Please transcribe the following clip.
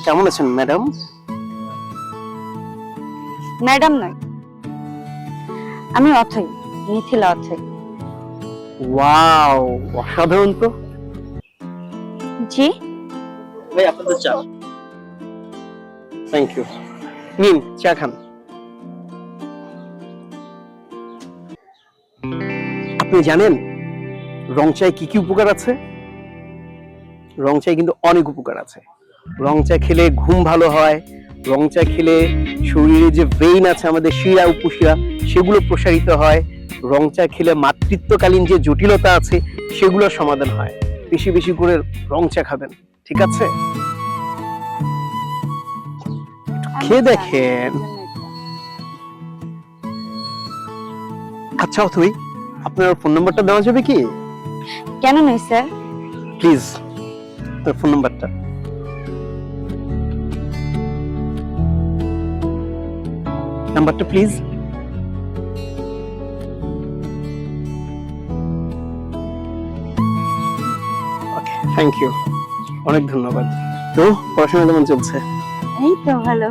কেমন আছেন madam? Madam নয়, আমি অথই, মিথিলা অথই। ওয়াও, অসাধারণ তো। জি, ভাই আপনাদের চা। Thank you. নিন চা খান। আপনি জানেন রং চায় কি কি উপকার আছে? রং চায় কিন্তু অনেক উপকার আছে। রং চা খেলে ঘুম ভালো হয়, রং চা খেলে শরীরে যে ভেইন আছে আমাদের শিরা উপশিরা সেগুলো প্রসারিত হয়, রং চা খেলে মাতৃত্বকালীন যে জটিলতা আছে সেগুলোর সমাধান হয়। বেশি বেশি করে রং চা খাবেন, ঠিক আছে? খেয়ে দেখেন। আচ্ছা অথই, আপনার ফোন নাম্বারটা দেওয়া যাবে কি? কেন নয় স্যার? প্লিজ আপনার ফোন নাম্বারটা। নাম্বারটা প্লিজ। ওকে, থ্যাংক ইউ, অনেক ধন্যবাদ। তো পড়াশোনা কেমন চলছে? এই তো ভালো।